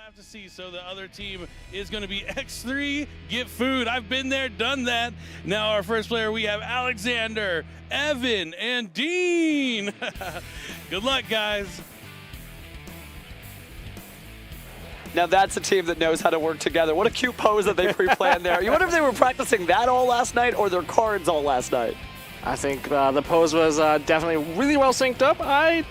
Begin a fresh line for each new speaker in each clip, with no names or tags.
have to see. So the other team is going to be X3, get food. I've been there, done that. Now our first player, we have Alexander, Evan, and Dean. Good luck, guys.
Now that's a team that knows how to work together. What a cute pose that they pre-planned there. You wonder if they were practicing that all last night or their cards all last night.
I think the pose was definitely really well synced up. I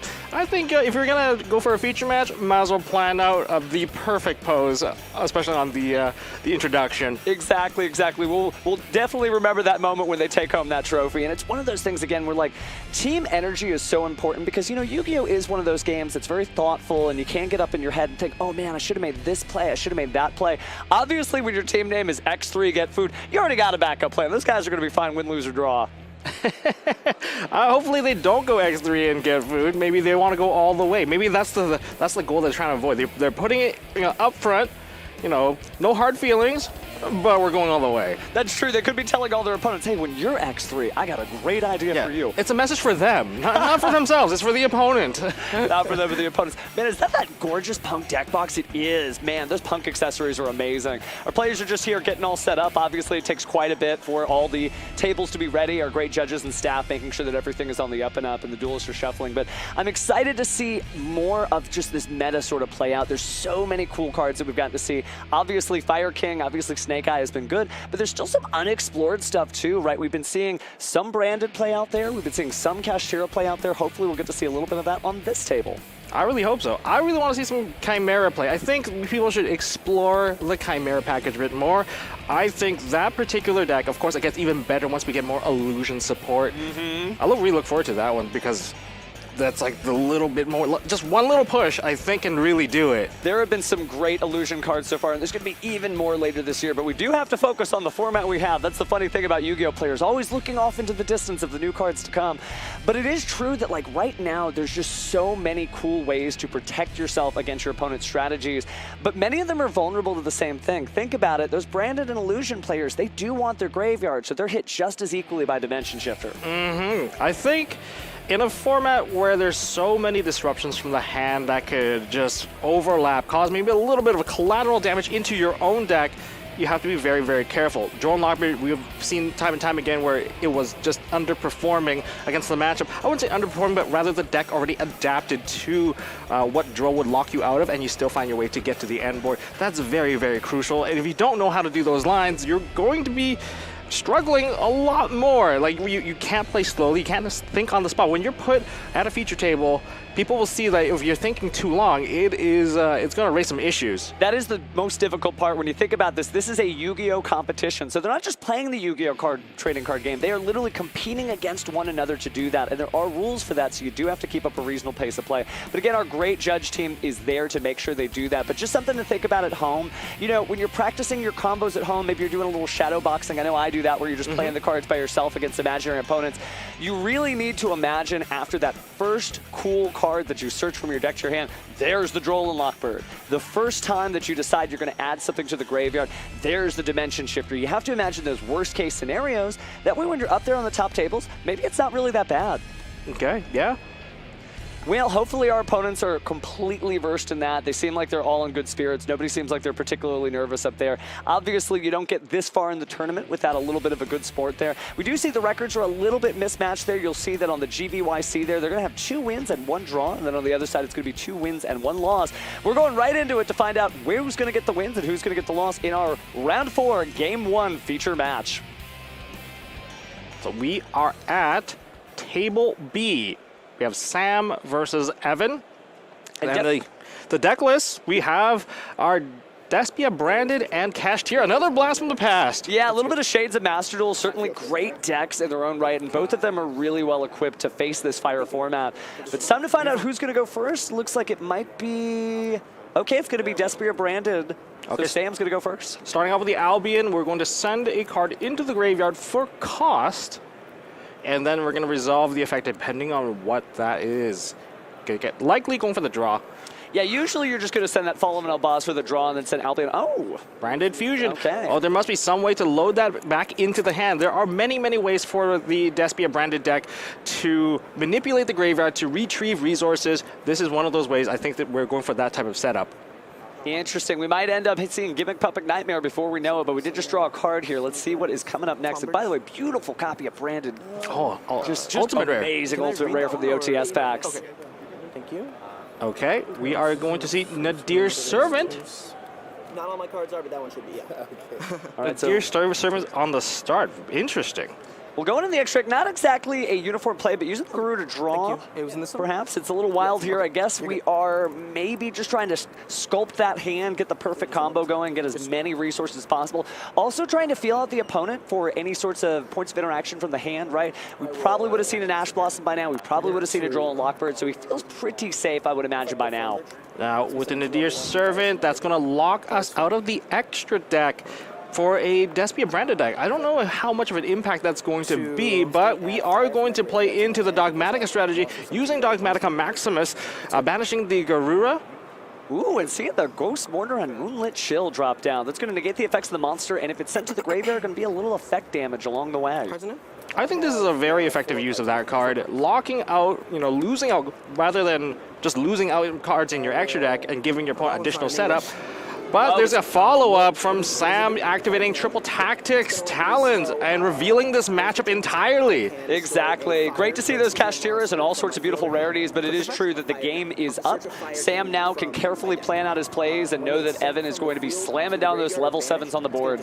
think if you're gonna go for a feature match, might as well plan out the perfect pose, especially on the introduction.
Exactly. We'll definitely remember that moment when they take home that trophy. And it's one of those things again where like team energy is so important because you know Yu-Gi-Oh is one of those games that's very thoughtful and you can't get up in your head and think, oh man, I should have made this play, I should have made that play. Obviously, when your team name is X3 Get Food, you already got a backup plan. Those guys are gonna be fine, win, lose, or draw.
Hopefully they don't go X3 and get food. Maybe they want to go all the way. Maybe that's the goal they're trying to avoid. They're putting it up front, no hard feelings, but we're going all the way.
That's true. They could be telling all their opponents, hey, when you're X3, I got a great idea for you.
It's a message for them, not for themselves. It's for the opponent.
Not for them, but the opponents. Man, is that gorgeous punk deck box? It is. Man, those punk accessories are amazing. Our players are just here getting all set up. Obviously, it takes quite a bit for all the tables to be ready. Our great judges and staff making sure that everything is on the up and up and the duelists are shuffling. But I'm excited to see more of just this meta sort of play out. There's so many cool cards that we've gotten to see. Obviously, Fire King, obviously Snake Eye has been good, but there's still some unexplored stuff too, right? We've been seeing some branded play out there. We've been seeing some Kashtira play out there. Hopefully we'll get to see a little bit of that on this table.
I really hope so. I really want to see some Chimera play. I think people should explore the Chimera package a bit more. I think that particular deck, of course, it gets even better once we get more illusion support. I really look forward to that one because that's like the little bit more, just one little push, I think, can really do it.
There have been some great illusion cards so far, and there's going to be even more later this year, but we do have to focus on the format we have. That's the funny thing about Yu-Gi-Oh! Players, always looking off into the distance of the new cards to come. But it is true that like right now, there's just so many cool ways to protect yourself against your opponent's strategies, but many of them are vulnerable to the same thing. Think about it, those branded and illusion players, they do want their graveyard, so they're hit just as equally by Dimension Shifter.
I think in a format where there's so many disruptions from the hand that could just overlap, cause maybe a little bit of a collateral damage into your own deck, you have to be very, very careful. Drone Lockbeard, we've seen time and time again where it was just underperforming against the matchup. I wouldn't say underperforming, but rather the deck already adapted to what draw would lock you out of, and you still find your way to get to the end board. That's very, very crucial. And if you don't know how to do those lines, you're going to be struggling a lot more. Like you can't play slowly, you can't just think on the spot. When you're put at a feature table, people will see that if you're thinking too long, it's going to raise some issues.
That is the most difficult part when you think about this. This is a Yu-Gi-Oh! Competition, so they're not just playing the Yu-Gi-Oh! Trading card game. They are literally competing against one another to do that, and there are rules for that, so you do have to keep up a reasonable pace of play. But again, our great judge team is there to make sure they do that. But just something to think about at home. When you're practicing your combos at home, maybe you're doing a little shadow boxing. I know I do that, where you're just playing the cards by yourself against imaginary opponents. You really need to imagine after that first cool card that you search from your deck to your hand, there's the Droll Lockbird. The first time that you decide you're going to add something to the graveyard, there's the Dimension Shifter. You have to imagine those worst case scenarios. That way when you're up there on the top tables, maybe it's not really that bad.
Okay, yeah.
Well, hopefully our opponents are completely versed in that. They seem like they're all in good spirits. Nobody seems like they're particularly nervous up there. Obviously, you don't get this far in the tournament without a little bit of a good sport there. We do see the records are a little bit mismatched there. You'll see that on the GVYC there, they're going to have 2 wins and 1 draw, and then on the other side, it's going to be 2 wins and 1 loss. We're going right into it to find out who's going to get the wins and who's going to get the loss in our Round 4 Game 1 feature match.
So we are at Table B. We have Sam versus Evan. And the deck list, we have our Despia branded and Kashtira, another blast from the past.
Yeah, a little bit of shades of Master Duel, certainly great decks in their own right, and both of them are really well equipped to face this fire format. But it's time to find out who's going to go first. Looks like it might be... Okay, it's going to be Despia branded. Okay. So Sam's going to go first.
Starting off with the Albion, we're going to send a card into the graveyard for cost, and then we're going to resolve the effect depending on what that is. Likely going for the draw.
Yeah, usually you're just going to send that Fallen Elbaz for the draw and then send Albion. Oh!
Branded Fusion.
Okay.
Oh, there must be some way to load that back into the hand. There are many, many ways for the Despia branded deck to manipulate the graveyard, to retrieve resources. This is one of those ways. I think that we're going for that type of setup.
Interesting. We might end up seeing Gimmick Puppet Nightmare before we know it, but we did just draw a card here. Let's see what is coming up next. And by the way, beautiful copy of Branded. Just
ultimate rare.
Amazing ultimate rare from the OTS packs.
Okay. Thank you.
Okay, we are going to see Nadir's Servant.
Not all my cards are, but that one should be, yeah.
All right, so
Nadir's Servant on the start. Interesting.
we'll go in the extract. Not exactly a uniform play, but using the Guru to draw.
It was in this one?
Perhaps it's a little wild here. I guess we are maybe just trying to sculpt that hand, get the perfect combo going, get as many resources as possible. Also trying to feel out the opponent for any sorts of points of interaction from the hand, right? We probably would have seen an Ash Blossom by now. We probably would have seen a Droll and Lockbird, so he feels pretty safe, I would imagine, by now.
Now, with the Nadir's Servant, that's going to lock us out of the extra deck for a Despia branded deck. I don't know how much of an impact that's going to be, but we are going to play into the Dogmatica strategy using Dogmatica Maximus, banishing the Garura.
Ooh, and seeing the Ghost Mourner and Moonlit Chill drop down. That's going to negate the effects of the monster, and if it's sent to the graveyard, going to be a little effect damage along the way.
I think this is a very effective use of that card. Locking out, losing out, rather than just losing out cards in your extra deck and giving your opponent additional setup. But there's a follow-up from Sam activating Triple Tactics Talons and revealing this matchup entirely.
Exactly. Great to see those Kashtiras and all sorts of beautiful rarities, but it is true that the game is up. Sam now can carefully plan out his plays and know that Evan is going to be slamming down those level 7s on the board.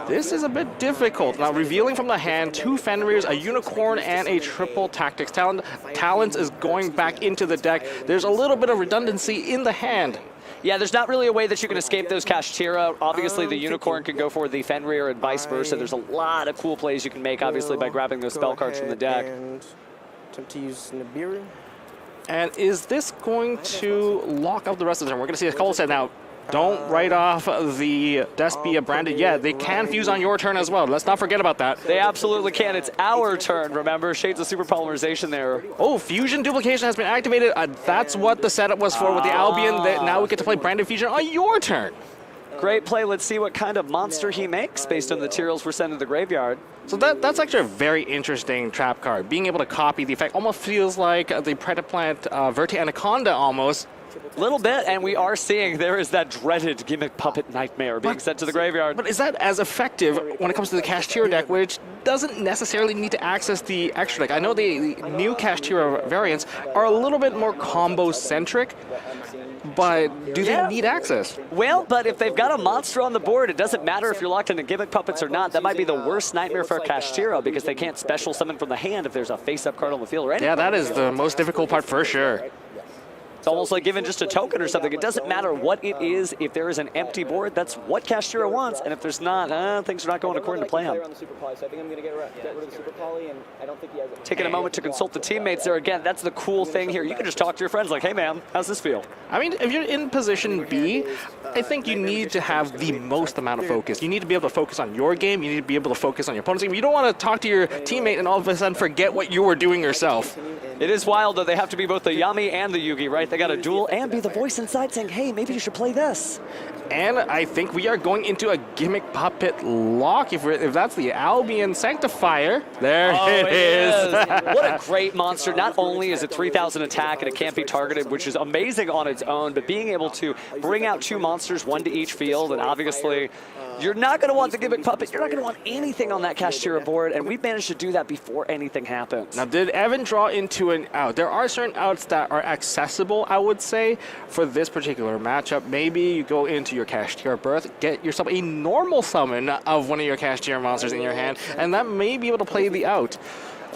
This is a bit difficult. Now, revealing from the hand 2 Fenrirs, a Unicorn, and a Triple Tactics Talon. Talons is going back into the deck. There's a little bit of redundancy in the hand.
Yeah, there's not really a way that you can escape those Kashtira. Obviously, the Unicorn can go for the Fenrir and vice versa. There's a lot of cool plays you can make, obviously, by grabbing those spell cards from the deck.
And attempt to use Nibiru.
And is this going to lock up the rest of the turn? We're going to see a couple set now. Don't write off the Despia branded yet. They can fuse on your turn as well. Let's not forget about that.
They absolutely can. It's our turn, remember? Shades of Super Polymerization there.
Oh, Fusion Duplication has been activated. That's what the setup was for with the Albion. That now we get to play branded Fusion on your turn.
Great play. Let's see what kind of monster he makes based on the materials we're sending to the graveyard.
So that's actually a very interesting trap card. Being able to copy the effect almost feels like the Predaplant Verte Anaconda almost.
Little bit, and we are seeing there is that dreaded Gimmick Puppet Nightmare being sent to the graveyard.
But is that as effective when it comes to the Kashtira deck, which doesn't necessarily need to access the extra deck? I know the new Kashtira variants are a little bit more combo-centric, but do they need access?
Well, but if they've got a monster on the board, it doesn't matter if you're locked into Gimmick Puppets or not. That might be the worst nightmare for Kashtira because they can't special summon from the hand if there's a face-up card on the field, right?
Yeah, that is the most difficult part for sure.
It's almost like giving just a token or something. It doesn't matter what it is. If there is an empty board, that's what Kashtira wants. And if there's not, things are not going according to plan. Taking a moment to consult the teammates there again. That's the cool thing here. You can just talk to your friends like, hey, man, how's this feel?
I mean, if you're in position B, I think you need to have the most amount of focus. You need to be able to focus on your game. You need to be able to focus on your opponent's game. You don't want to talk to your teammate and all of a sudden forget what you were doing yourself.
It is wild, though. They have to be both the Yami and the Yugi, right? They got to duel and be the voice inside saying, hey, maybe you should play this.
And I think we are going into a Gimmick Puppet lock. If that's the Albion Sanctifier, there it is.
What a great monster. Not only is it 3,000 attack and it can't be targeted, which is amazing on its own, but being able to bring out 2 monsters, 1 to each field, and obviously you're not going to want the Gimmick Puppet. You're not going to want anything on that Kashtira board, and we've managed to do that before anything happens.
Now, did Evan draw into an out? There are certain outs that are accessible, I would say, for this particular matchup. Maybe you go into your Kashtira berth, get yourself a normal summon of one of your Kashtira monsters in your hand, and that may be able to play the out.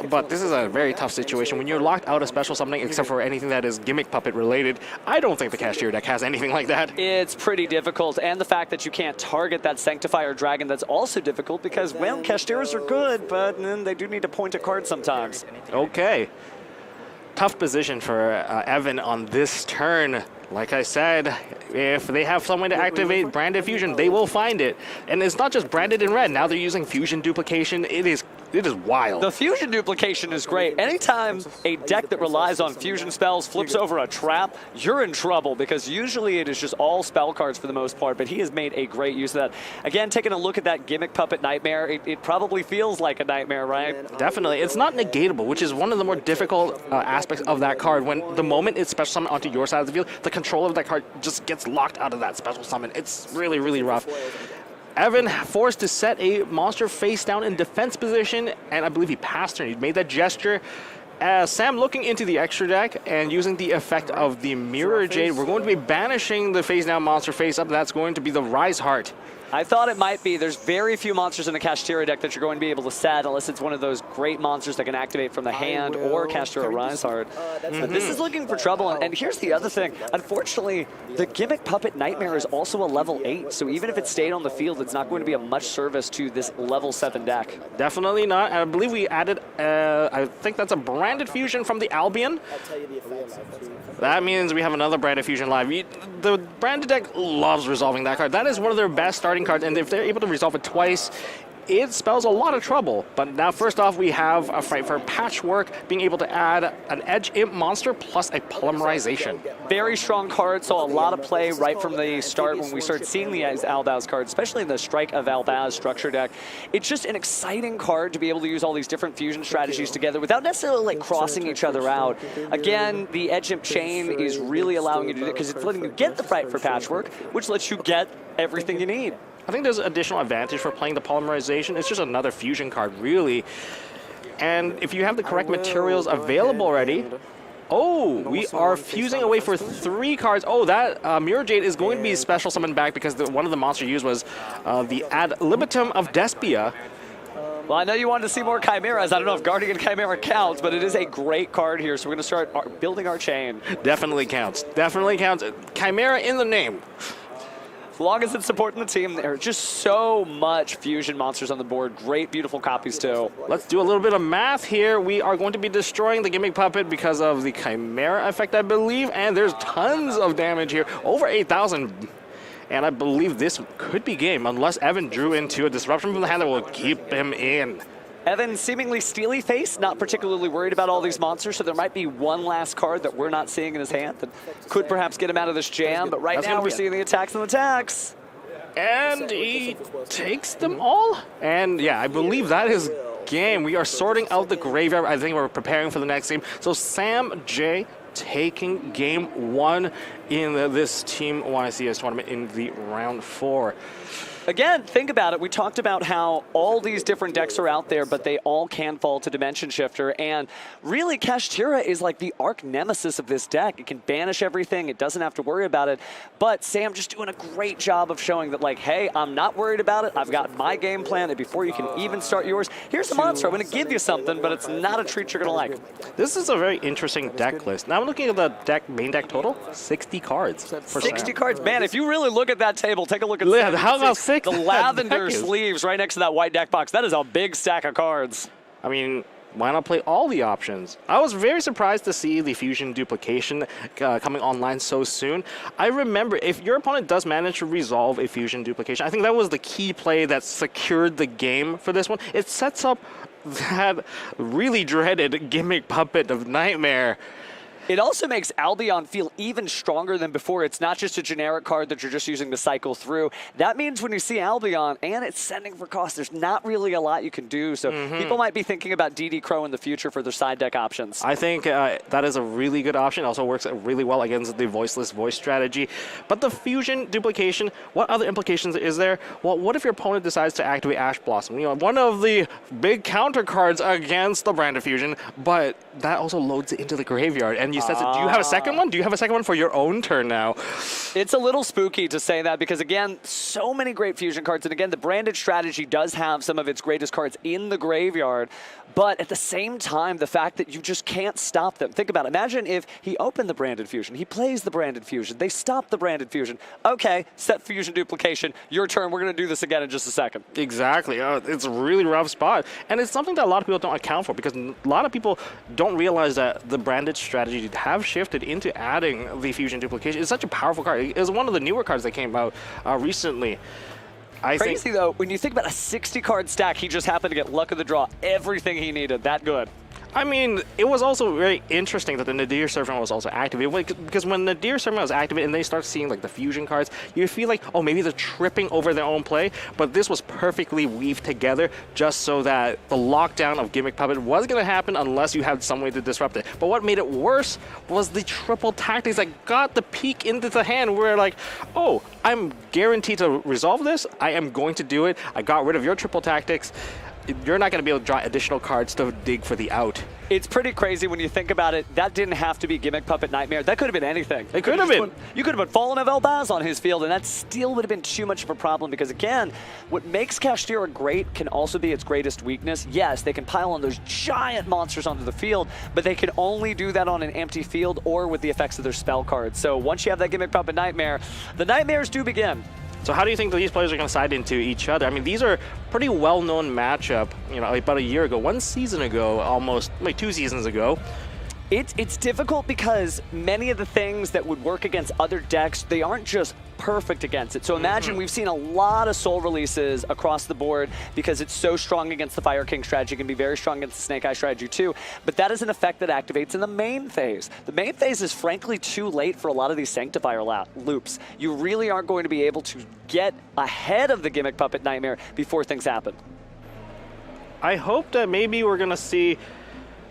But this is a very tough situation. When you're locked out of special summoning, except for anything that is Gimmick Puppet related, I don't think the Kashtira deck has anything like that.
It's pretty difficult, and the fact that you can't target that Sanctifier Dragon, that's also difficult because, well, Kashtiras are good, but they do need to point a card sometimes.
Okay. Tough position for Evan on this turn. Like I said, if they have someone to activate Branded Fusion, they will find it. And it's not just branded in red. Now they're using Fusion Duplication. It is it is wild.
The fusion duplication is great. Anytime a deck that relies on fusion spells flips over a trap, you're in trouble because usually it is just all spell cards for the most part, but he has made a great use of that. Again, taking a look at that Gimmick Puppet Nightmare, it probably feels like a nightmare, right?
Definitely. It's not negatable, which is one of the more difficult aspects of that card. When the moment it's special summoned onto your side of the field, the control of that card just gets locked out of that special summon. It's really, really rough. Evan forced to set a monster face down in defense position, and I believe he passed turn. He made that gesture. Sam looking into the extra deck and using the effect of the Mirror Jade, we're going to be banishing the face down monster face up. That's going to be the Riseheart.
I thought it might be. There's very few monsters in the Kashtira deck that you're going to be able to set unless it's one of those great monsters that can activate from the hand or Kashtira Riseheart. But this is looking for trouble. And here's the other thing. Unfortunately, the Gimmick Puppet Nightmare is also a level 8. So even if it stayed on the field, it's not going to be of much service to this level 7 deck.
Definitely not. I believe we added, I think that's a branded fusion from the Albion. That means we have another branded fusion live. The branded deck loves resolving that card. That is one of their best starting cards, and if they're able to resolve it twice, it spells a lot of trouble. But now, first off, we have a fight for Patchwork, being able to add an Edge Imp monster plus a Polymerization.
Very strong card, saw a lot of play right from the start when we started seeing the Albaz cards, especially in the Strike of Albaz structure deck. It's just an exciting card to be able to use all these different fusion strategies together without necessarily like crossing each other out. Again, the Edge Imp chain is really allowing you to do that because it's letting you get the fight for Patchwork, which lets you get everything you need.
I think there's additional advantage for playing the Polymerization. It's just another fusion card, really. And if you have the correct materials available already, oh, we are fusing away for 3 cards. Oh, that Mirror Jade is going to be special summoned back because one of the monsters used was the Ad Libitum of Despia.
Well, I know you wanted to see more Chimeras. I don't know if Guardian Chimera counts, but it is a great card here, so we're going to start building our chain.
Definitely counts. Definitely counts. Chimera in the name.
As long as it's supporting the team, there are just so much fusion monsters on the board. Great, beautiful copies, too.
Let's do a little bit of math here. We are going to be destroying the Gimmick Puppet because of the Chimera effect, I believe, and there's tons of damage here. Over 8,000. And I believe this could be game unless Evan drew into a disruption from the hand that will keep him in.
Evan, seemingly steely face, not particularly worried about all these monsters, so there might be one last card that we're not seeing in his hand that could perhaps get him out of this jam, but right now we're seeing the attacks and the attacks.
And he takes them all? And yeah, I believe that is game. We are sorting out the graveyard. I think we're preparing for the next game. So Sam J taking game 1 in this Team YCS tournament in the round 4.
Again, think about it. We talked about how all these different decks are out there, but they all can fall to Dimension Shifter. And really, Kashtira is like the arch nemesis of this deck. It can banish everything. It doesn't have to worry about it. But Sam just doing a great job of showing that, like, hey, I'm not worried about it. I've got my game plan. And before you can even start yours, here's the monster. I'm going to give you something, but it's not a treat you're going to like.
This is a very interesting deck list. Now I'm looking at the main deck total, 60 cards.
60 cards. Man, if you really look at that table, take a look at
how about
the lavender sleeves right next to that white deck box. That is a big stack of cards.
I mean, why not play all the options? I was very surprised to see the fusion duplication coming online so soon. I remember if your opponent does manage to resolve a fusion duplication, I think that was the key play that secured the game for this one. It sets up that really dreaded Gimmick Puppet of Nightmare.
It also makes Albion feel even stronger than before. It's not just a generic card that you're just using to cycle through. That means when you see Albion and it's sending for cost, there's not really a lot you can do. So people might be thinking about DD Crow in the future for their side deck options.
I think that is a really good option. It also works really well against the voiceless voice strategy. But the fusion duplication, what other implications is there? Well, what if your opponent decides to activate Ash Blossom? You know, one of the big counter cards against the brand of fusion, but that also loads it into the graveyard. And you said, do you have a second one? Do you have a second one for your own turn now?
It's a little spooky to say that because, again, so many great fusion cards. And, again, the branded strategy does have some of its greatest cards in the graveyard. But at the same time, the fact that you just can't stop them. Think about it. Imagine if he opened the branded fusion. He plays the branded fusion. They stop the branded fusion. Okay, set fusion duplication. Your turn. We're going to do this again in just a second.
Exactly. It's a really rough spot. And it's something that a lot of people don't account for because a lot of people don't realize that the branded strategy have shifted into adding the fusion duplication. It's such a powerful card. It's one of the newer cards that came out recently.
Crazy though, when you think about a 60-card stack, he just happened to get luck of the draw, everything he needed, that good.
I mean, it was also very interesting that the Nadir Servant was also activated, because when Nadir Servant was activated and they start seeing like the fusion cards, you feel like, oh, maybe they're tripping over their own play, but this was perfectly weaved together just so that the lockdown of Gimmick Puppet was going to happen unless you had some way to disrupt it. But what made it worse was the triple tactics that got the peek into the hand where like, oh, I'm guaranteed to resolve this, I am going to do it, I got rid of your triple tactics. You're not going to be able to draw additional cards to dig for the out.
It's pretty crazy when you think about it. That didn't have to be Gimmick Puppet Nightmare. That could have been anything.
It could have been.
You could have been Fallen of Elbaz on his field, and that still would have been too much of a problem because, again, what makes Kashtira great can also be its greatest weakness. Yes, they can pile on those giant monsters onto the field, but they can only do that on an empty field or with the effects of their spell cards. So once you have that Gimmick Puppet Nightmare, the nightmares do begin.
So how do you think that these players are going to side into each other? I mean, these are pretty well-known matchup, you know, about a year ago, 1 season ago, almost, like 2 seasons ago.
It's difficult because many of the things that would work against other decks, they aren't just perfect against it. So imagine we've seen a lot of soul releases across the board because it's so strong against the Fire King strategy. It can be very strong against the Snake Eye strategy too. But that is an effect that activates in the main phase. The main phase is frankly too late for a lot of these Sanctifier loops. You really aren't going to be able to get ahead of the Gimmick Puppet Nightmare before things happen.
I hope that maybe we're going to see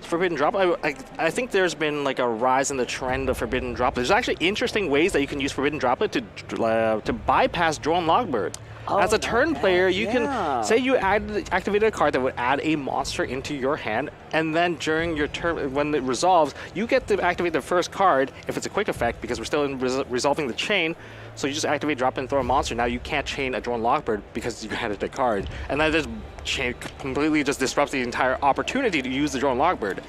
Forbidden Drop. I think there's been like a rise in the trend of Forbidden Droplet. There's actually interesting ways that you can use Forbidden Droplet to bypass Drone Logbird. As a turn player, you can say you activated a card that would add a monster into your hand, and then during your turn, when it resolves, you get to activate the first card if it's a quick effect because we're still in resolving the chain. So you just activate, drop, and throw a monster. Now you can't chain a Drone Logbird because you added a card, and that just completely just disrupts the entire opportunity to use the Drone Logbird.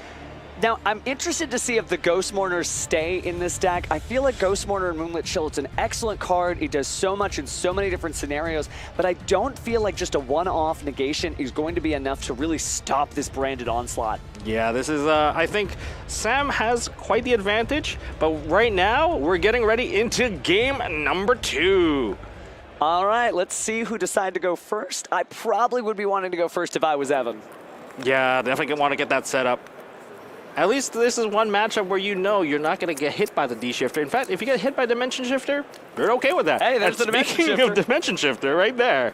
Now, I'm interested to see if the Ghost Mourners stay in this deck. I feel like Ghost Mourner and Moonlit Chill, it's an excellent card. It does so much in so many different scenarios, but I don't feel like just a one-off negation is going to be enough to really stop this branded onslaught.
Yeah, this is, I think Sam has quite the advantage, but right now, we're getting ready into game number 2.
All right, let's see who decided to go first. I probably would be wanting to go first if I was Evan.
Yeah, definitely want to get that set up. At least this is one matchup where you know you're not going to get hit by the D-Shifter. In fact, if you get hit by Dimension Shifter, you're okay with that.
Hey, there's the Dimension Shifter.
Speaking of Dimension Shifter, right there.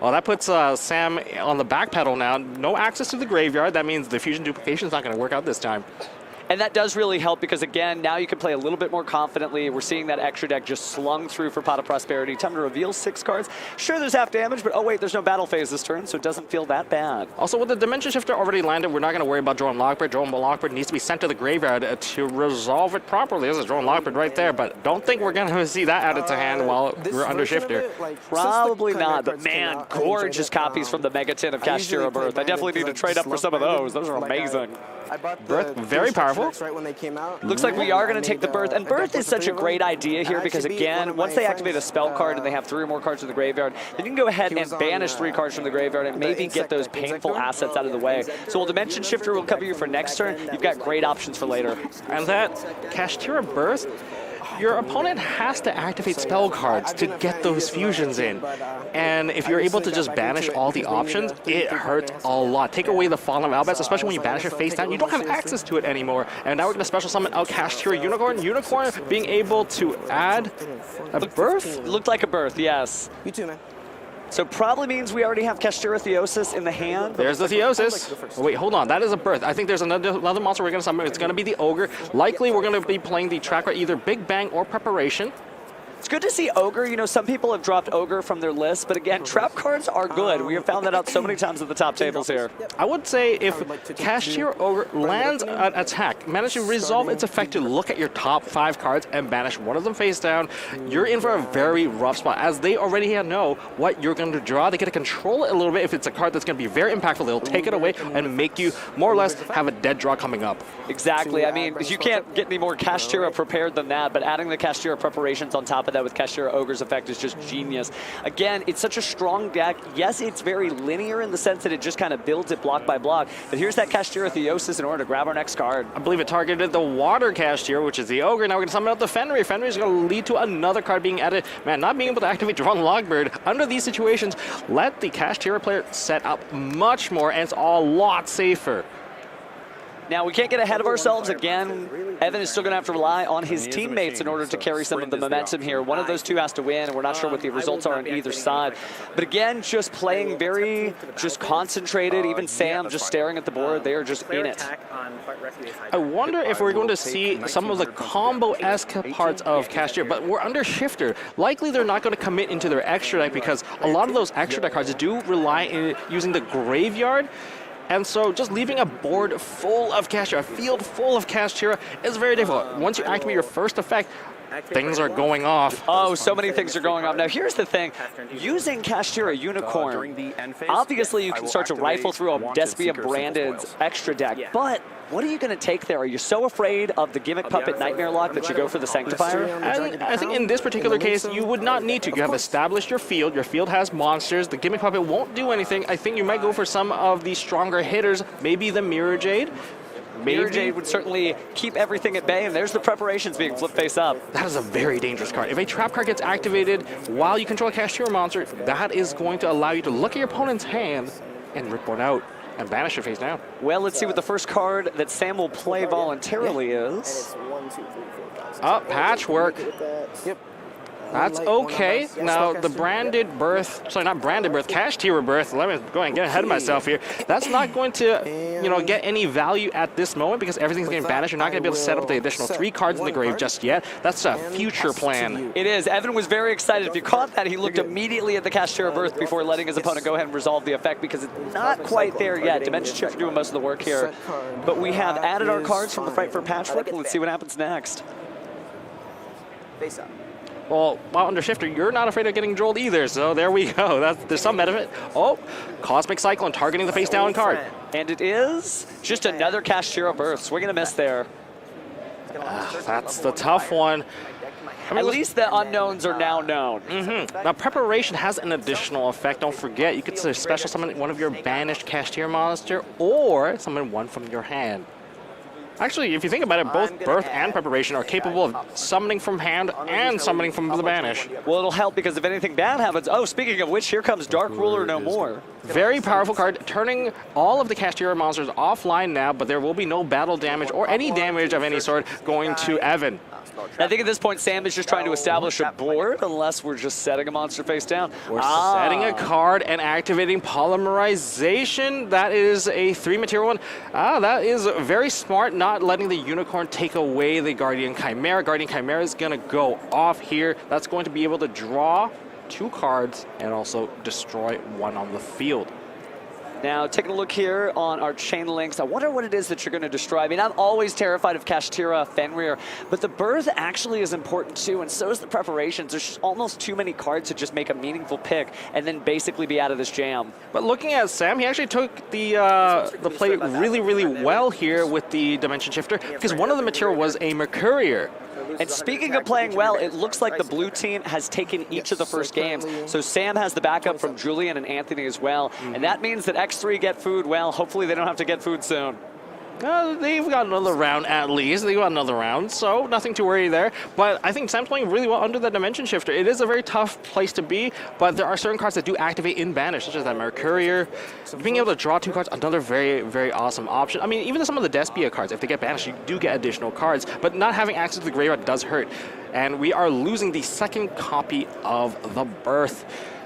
Well, that puts Sam on the back pedal now. No access to the graveyard. That means the Fusion Duplication is not going to work out this time.
And that does really help because, again, now you can play a little bit more confidently. We're seeing that extra deck just slung through for Pot of Prosperity. Time to reveal 6 cards. Sure, there's half damage, but oh wait, there's no battle phase this turn, so it doesn't feel that bad.
Also, with the Dimension Shifter already landed, we're not going to worry about Drone Logbird. Drone Logbird needs to be sent to the graveyard to resolve it properly. There's a Drone Logbird right there, but don't think we're going to see that added to hand while we're under Shifter.
Probably not, but man, gorgeous copies from the Megaton of Kashtira Birth. I definitely need to trade up for some of those. Those are amazing.
Birth, very powerful.
Right when they came out.
Looks like we are going to take the Birth, and Birth is such a great idea here because, again, once they activate a spell card and they have 3 or more cards in the graveyard, then you can go ahead and banish 3 cards from the graveyard and maybe get those painful assets out of the way. So while Dimension Shifter will cover you for next turn, you've got great options for later.
And that Kashtira Birth, your opponent has to activate spell cards to get those fusions in. And if you're able to just banish all the options, it hurts a lot. Take away the Fallen of Albaz, especially when you banish it face down, you don't have access to it anymore. And now we're going to special summon out Kashtira Unicorn. Unicorn being able to add a Birth?
Looked like a Birth, yes.
You too, man.
So probably means we already have Kashtira Theosis in the hand.
There's the Theosis. Oh, wait, hold on. That is a Birth. I think there's another monster we're going to summon. It's going to be the Ogre. Likely, we're going to be playing the track either Big Bang or Preparation.
It's good to see Ogre. You know, some people have dropped Ogre from their list, but again, trap cards are good. We have found that out so many times at the top tables here.
I would say if Kashtira Ogre lands an attack, manage to resolve its effect to look at your top 5 cards and banish one of them face down, you're in for a very rough spot, as they already know what you're going to draw. They get to control it a little bit. If it's a card that's going to be very impactful, they'll take it away and make you more or less have a dead draw coming up.
Exactly. I mean, you can't get any more Kashtira prepared than that, but adding the Kashtira preparations on top of that with Kashtira, Ogre's effect is just genius. Again, it's such a strong deck. Yes, it's very linear in the sense that it just kind of builds it block by block. But here's that Kashtira Theosis in order to grab our next card.
I believe it targeted the water Kashtira, which is the Ogre. Now we're going to summon out the Fenrir. Fenrir is going to lead to another card being added. Man, not being able to activate Drawn Logbird under these situations, let the Kashtira player set up much more, and it's a lot safer.
Now, we can't get ahead of ourselves. Again, Evan is still going to have to rely on his teammates in order to carry some of the momentum here. One of those two has to win, and we're not sure what the results are on either side. But again, just playing very just concentrated. Even Sam just staring at the board. They are just in it.
I wonder if we're going to see some of the combo-esque parts of Kashtira, but we're under Shifter. Likely they're not going to commit into their extra deck because a lot of those extra deck cards do rely on using the graveyard. And so just leaving a board full of Kashtira, a field full of Kashtira is very difficult. Once you activate your first effect, things are going off.
Oh, so many things are going off. Now, here's the thing. Using Kashtira Unicorn, obviously you can start to rifle through a Despia branded extra deck, but what are you going to take there? Are you so afraid of the Gimmick Puppet Nightmare Lock that you go for the Sanctifier?
And I think in this particular case, you would not need to. You have established your field has monsters, the Gimmick Puppet won't do anything. I think you might go for some of the stronger hitters, maybe the Mirror Jade.
Mirror Jade would certainly keep everything at bay, and there's the preparations being flipped face up.
That is a very dangerous card. If a trap card gets activated while you control a Kashtira monster, that is going to allow you to look at your opponent's hand and rip one out and banish your face down.
Well, let's see what the first card that Sam will play voluntarily is.
Patchwork.
Yep.
That's okay. Now, the branded birth, sorry, not branded birth, Kashtira birth, let me go ahead and get ahead of myself here. That's not going to, get any value at this moment because everything's getting banished. You're not going to be able to set up the additional 3 cards in the grave just yet. That's a future plan.
It is. Evan was very excited. If you caught that, he looked immediately at the Kashtira birth before letting his opponent go ahead and resolve the effect because it's not quite there yet. Dimension Shifter doing most of the work here. But we have added our cards from the Fight for Patchwork. Let's see what happens next.
Face up.
Well, while under Shifter, you're not afraid of getting drolled either, so there we go. There's some benefit. Oh, Cosmic Cyclone targeting the face down card.
And it is just another Kashtira birth. Swing and a miss there.
That's the tough one.
At least the unknowns are now known.
Now, Preparation has an additional effect. Don't forget, you could special summon one of your banished Kashtira monster or summon one from your hand. Actually, if you think about it, both Birth and Preparation are capable of summoning from hand and summoning from the Banish.
Well, it'll help because if anything bad happens, oh, speaking of which, here comes Dark Ruler no more.
Very powerful card, turning all of the Kashtira monsters offline now, but there will be no battle damage or any damage of any sort going to Evan.
I think at this point, Sam is just trying to establish a board, unless we're just setting a monster face down.
We're setting a card and activating Polymerization. That is a 3 material one. That is very smart, not letting the Unicorn take away the Guardian Chimera. Guardian Chimera is going to go off here. That's going to be able to draw 2 cards and also destroy 1 on the field.
Now, taking a look here on our chain links, I wonder what it is that you're going to destroy. I mean, I'm always terrified of Kashtira, Fenrir, but the birth actually is important too, and so is the preparations. There's just almost too many cards to just make a meaningful pick and then basically be out of this jam.
But looking at Sam, he actually took the play really, really well here with the Dimension Shifter, because one of the material was a Mercurier.
And speaking of playing well, it looks like the blue team has taken each of the first games. So Sam has the backup from Julian and Anthony as well. And that means that X3 get food. Well, hopefully they don't have to get food soon.
They've got another round at least. They've got another round, so nothing to worry there. But I think Sam's playing really well under the Dimension Shifter. It is a very tough place to be, but there are certain cards that do activate in Banish, such as that Mercurier. Being able to draw 2 cards, another very, very awesome option. I mean, even some of the Despia cards, if they get banished, you do get additional cards, but not having access to the graveyard does hurt. And we are losing the second copy of the Birth.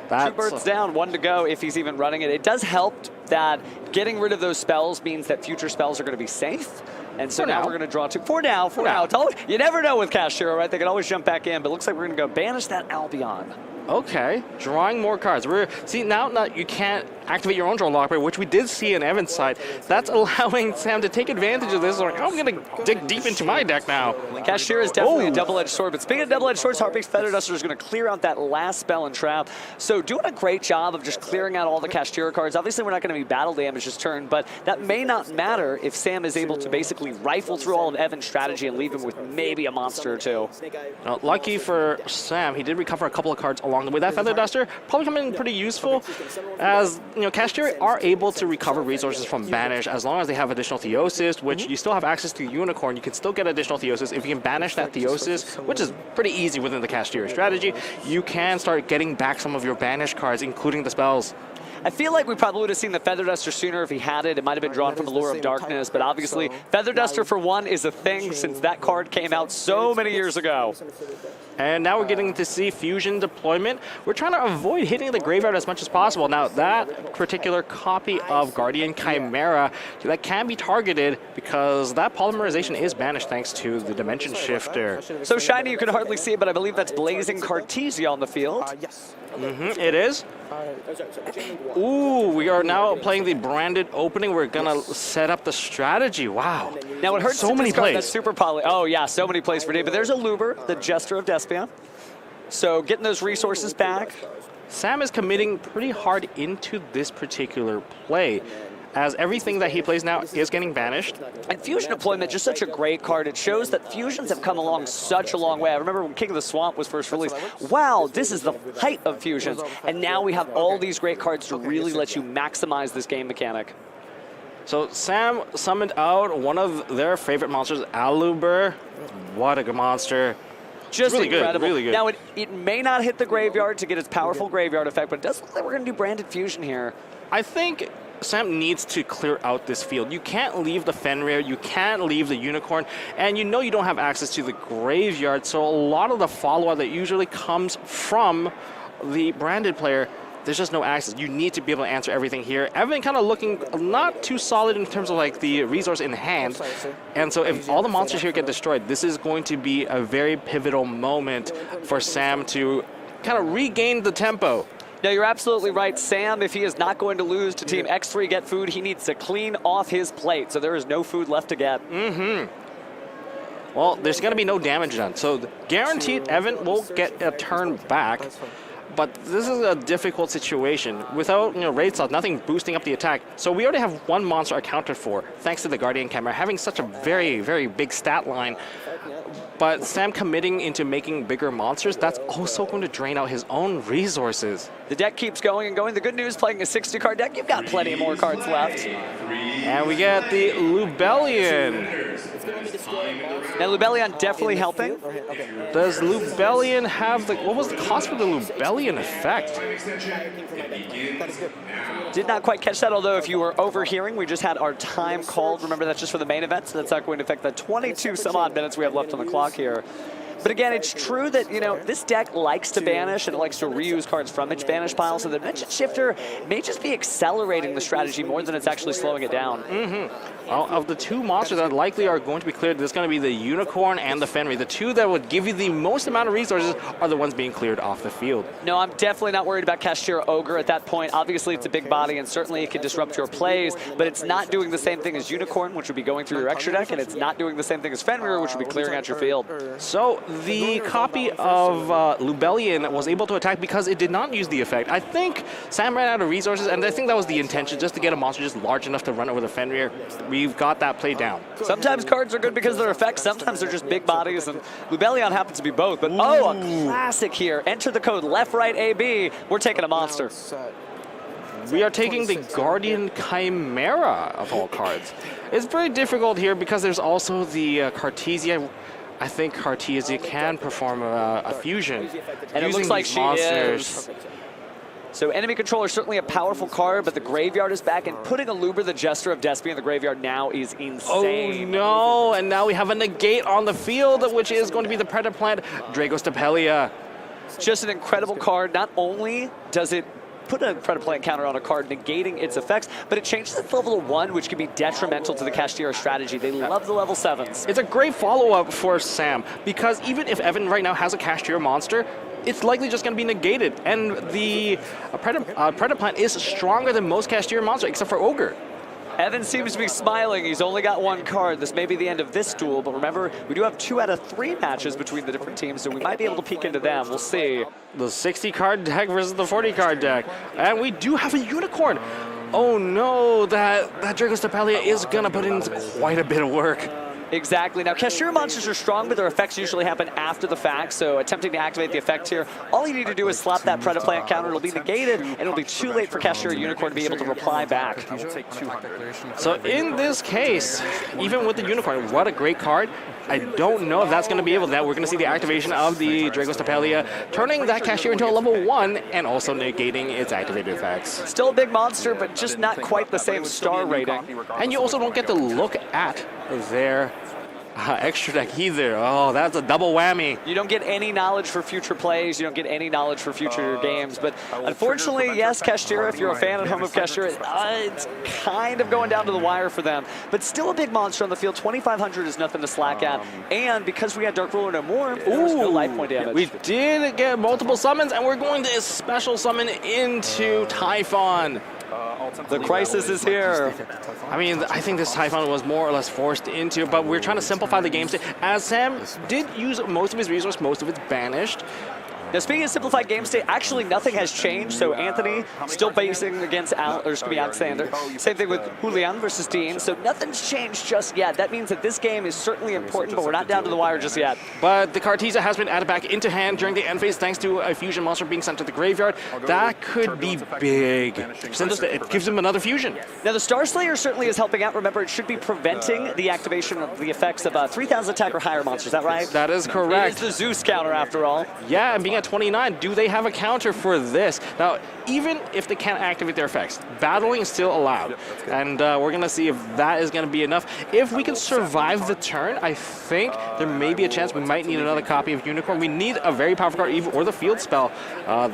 2 birds down, 1 to go if he's even running it. It does help that getting rid of those spells means that future spells are going to be safe. And so now we're going to draw 2. For now. You never know with Kashtira, right? They can always jump back in, but it looks like we're going to go banish that Albion.
Okay, drawing more cards. See, now you can't activate your own draw locker, which we did see in Evan's side. That's allowing Sam to take advantage of this. Like, I'm going to dig deep into my deck now.
Kashtira is definitely a double-edged sword, but speaking of double-edged swords, Heartbeat's Feather Duster is going to clear out that last spell and trap. So doing a great job of just clearing out all the Kashtira cards. Obviously, we're not going to be battle damage this turn, but that may not matter if Sam is able to basically rifle through all of Evan's strategy and leave him with maybe a monster or two.
Now, lucky for Sam, he did recover a couple of cards along the way. That Feather Duster probably come in pretty useful, as Kashtira are able to recover resources from Banish as long as they have additional Theosis, which you still have access to Unicorn. You can still get additional Theosis. If you can banish that Theosis, which is pretty easy within the Kashtira strategy, you can start getting back some of your Banish cards, including the spells.
I feel like we probably would have seen the Feather Duster sooner if he had it. It might have been drawn from Allure of Darkness, but obviously Feather Duster for one is a thing since that card came out so many years ago.
And now we're getting to see fusion deployment. We're trying to avoid hitting the graveyard as much as possible. Now, that particular copy of Guardian Chimera, that can be targeted because that polymerization is banished thanks to the Dimension Shifter.
So shiny, you can hardly see it, but I believe that's Blazing Cartesia on the field.
Yes.
It is. Ooh, we are now playing the branded opening. We're going to set up the strategy. Wow.
Now, it hurts
so
to
many
discard
plays.
that super poly. Oh, yeah, so many plays for Dave. But there's a Luber, the Jester of Despia. So getting those resources back.
Sam is committing pretty hard into this particular play, as everything that he plays now is getting banished.
And Fusion Deployment, just such a great card. It shows that fusions have come along such a long way. I remember when King of the Swamp was first released. Wow, this is the height of fusions. And now we have all these great cards to really let you maximize this game mechanic.
So Sam summoned out one of their favorite monsters, Aluber. What a good monster.
Just
really
incredible.
Good, really good.
Now, it may not hit the graveyard to get its powerful graveyard effect, but it does look like we're going to do Branded Fusion here.
I think Sam needs to clear out this field. You can't leave the Fenrir, you can't leave the Unicorn, and you know you don't have access to the graveyard, so a lot of the follow-up that usually comes from the branded player, there's just no access. You need to be able to answer everything here. Evan kind of looking not too solid in terms of like the resource in hand, and so if all the monsters here get destroyed, this is going to be a very pivotal moment for Sam to kind of regain the tempo.
No, you're absolutely right. Sam, if he is not going to lose to Team X3 Get Food, he needs to clean off his plate, so there is no food left to get.
Well, there's going to be no damage done, so guaranteed Evan will get a turn back. But this is a difficult situation. Without Wraitsoth, nothing boosting up the attack. So we already have one monster accounted for, thanks to the Guardian Chimera, having such a very, very big stat line. But Sam committing into making bigger monsters, that's also going to drain out his own resources.
The deck keeps going and going. The good news, playing a 60-card deck, you've got plenty more cards left.
And we get the Lubellion.
Now, Lubellion definitely helping.
Does Lubellion have the... What was the cost for the Lubellion effect?
Did not quite catch that, although if you were overhearing, we just had our time called. Remember, that's just for the main event, so that's not going to affect the 22 some odd minutes we have left on the clock here. But again, it's true that, this deck likes to banish and it likes to reuse cards from its banish pile, so the Dimension Shifter may just be accelerating the strategy more than it's actually slowing it down.
Well, of the two monsters that likely are going to be cleared, there's going to be the Unicorn and the Fenrir. The two that would give you the most amount of resources are the ones being cleared off the field.
No, I'm definitely not worried about Kashtira Ogre at that point. Obviously, it's a big body, and certainly it can disrupt your plays, but it's not doing the same thing as Unicorn, which would be going through your extra deck, and it's not doing the same thing as Fenrir, which would be clearing out your field.
So the copy of Lubellion was able to attack because it did not use the effect. I think Sam ran out of resources, and I think that was the intention, just to get a monster just large enough to run over the Fenrir. We've got that play down.
Sometimes cards are good because of their effects, sometimes they're just big bodies, and Lubellion happens to be both. But oh, a classic here. Enter the code left, right, AB. We're taking a monster.
We are taking the Guardian Chimera of all cards. It's very difficult here because there's also the Cartesia. I think Cartesia can perform a fusion.
And it looks like she is. So enemy controller is certainly a powerful card, but the graveyard is back, and putting a Luber, the Jester of Despia, in the graveyard now is insane.
Oh no, and now we have a negate on the field, which is going to be the Predator Plant, Dracossack.
Just an incredible card. Not only does it put a Predator Plant counter on a card, negating its effects, but it changes it to level 1, which can be detrimental to the Kashtira strategy. They love the level 7s.
It's a great follow-up for Sam, because even if Evan right now has a Kashtira monster, it's likely just going to be negated. And the Predator Plant is stronger than most Kashtira monsters, except for Ogre.
Evan seems to be smiling. He's only got one card. This may be the end of this duel, but remember, we do have 2 out of 3 matches between the different teams, so we might be able to peek into them. We'll see.
The 60-card deck versus the 40-card deck. And we do have a unicorn. Oh no, that Dracossack is going to put in quite a bit of work.
Exactly. Now, Kashtira monsters are strong, but their effects usually happen after the fact, so attempting to activate the effect here, all you need to do is slap that Predator Plant counter. It'll be negated, and it'll be too late for Kashtira Unicorn to be able to reply back.
So in this case, even with the Unicorn, what a great card. I don't know if that's going to be able to. We're going to see the activation of the Dracossack, turning that Kashtira into a level 1 and also negating its activated effects.
Still a big monster, but just not quite the same star rating.
And you also don't get to look at their extra deck either. Oh, that's a double whammy.
You don't get any knowledge for future plays. You don't get any knowledge for future games. But unfortunately, yes, Kashtira, if you're a fan at home of Kashtira, it's kind of going down to the wire for them. But still a big monster on the field. 2,500 is nothing to slack at. And because we had Dark Ruler no more, there was no life point damage.
We did get multiple summons, and we're going to special summon into TY-PHON.
The crisis is here.
I mean, I think this TY-PHON was more or less forced into, but we're trying to simplify the game state. As Sam did use most of his resource, most of it's banished.
Now, speaking of simplified game state, actually nothing has changed. So Anthony still basing against Alexander. Same thing with Julian versus Dean. So nothing's changed just yet. That means that this game is certainly important, but we're not down to the wire just yet.
But the Cartesia has been added back into hand during the end phase thanks to a fusion monster being sent to the graveyard. That could be big, since it gives him another fusion.
Now, the Starslayer certainly is helping out. Remember, it should be preventing the activation of the effects of 3,000 attack or higher monsters. Is that right?
That is correct.
It is the Zeus counter, after all.
Yeah, and being at 29, do they have a counter for this? Now, even if they can't activate their effects, battling is still allowed. And we're going to see if that is going to be enough. If we can survive the turn, I think there may be a chance we might need another copy of Unicorn. We need a very powerful card, or the field spell.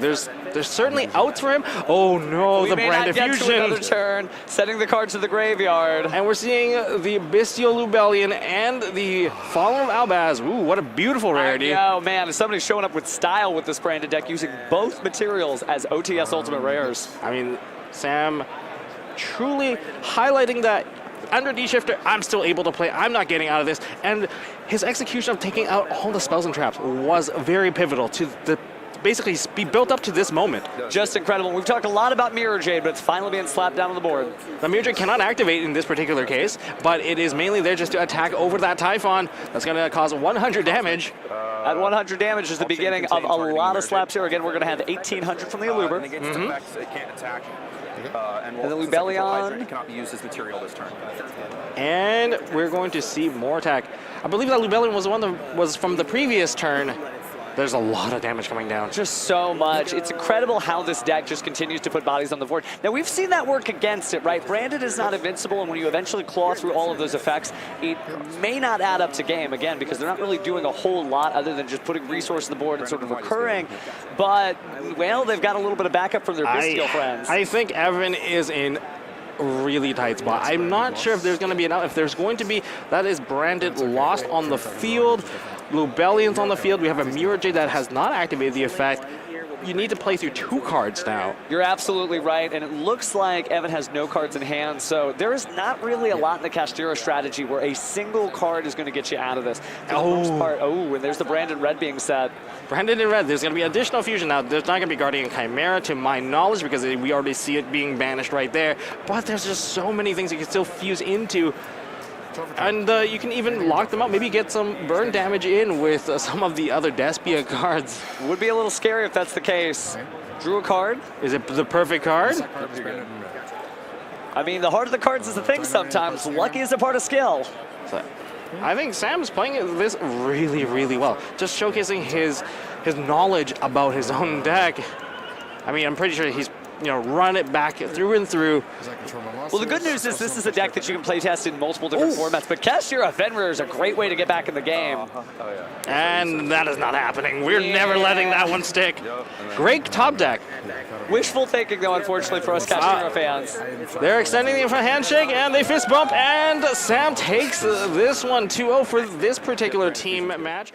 There's certainly outs for him. Oh no, the branded fusion.
We may not get to another turn, sending the card to the graveyard.
And we're seeing the Bestial Lubellion and the Fallen of Albaz. Ooh, what a beautiful rarity.
Oh man, somebody's showing up with style with this branded deck, using both materials as OTS Ultimate Rares.
I mean, Sam truly highlighting that under D-Shifter, I'm still able to play. I'm not getting out of this. And his execution of taking out all the spells and traps was very pivotal to the basically be built up to this moment.
Just incredible. We've talked a lot about Mirror Jade, but it's finally being slapped down on the board.
The Mirror Jade cannot activate in this particular case, but it is mainly there just to attack over that TY-PHON. That's going to cause 100 damage.
At 100 damage is the beginning of a lot of slaps here. Again, we're going to have 1,800 from the Aluber. And the Lubellion
cannot be used as material this turn.
And we're going to see more attack. I believe that Lubellion was the one that was from the previous turn. There's a lot of damage coming down.
Just so much. It's incredible how this deck just continues to put bodies on the board. Now, we've seen that work against it, right? Branded is not invincible, and when you eventually claw through all of those effects, it may not add up to game, again, because they're not really doing a whole lot other than just putting resource on the board and sort of recurring. But, well, they've got a little bit of backup from their Bestial friends.
I think Evan is in a really tight spot. I'm not sure if there's going to be enough. If there's going to be, that is Branded lost on the field. Lubellion's on the field. We have a Mirror Jade that has not activated the effect. You need to play through 2 cards now.
You're absolutely right, and it looks like Evan has no cards in hand, so there is not really a lot in the Kashtira strategy where a single card is going to get you out of this. For the most part, and there's the Branded Red being set.
Branded in Red, there's going to be additional fusion. Now, there's not going to be Guardian Chimera to my knowledge because we already see it being banished right there, but there's just so many things you can still fuse into. And you can even lock them up, maybe get some burn damage in with some of the other Despia cards.
Would be a little scary if that's the case. Drew a card.
Is it the perfect card?
I mean, the heart of the cards is the thing sometimes. Lucky is a part of skill.
So, I think Sam's playing this really, really well. Just showcasing his knowledge about his own deck. I mean, I'm pretty sure he's run it back through and through.
Well, the good news is this is a deck that you can play test in multiple different formats, but Kashtira Fenrir is a great way to get back in the game.
And that is not happening. We're never letting that one stick. Great top deck.
Wishful thinking, though, unfortunately, for us Kashtira fans.
They're extending the handshake, and they fist bump, and Sam takes this one 2-0 for this particular team match.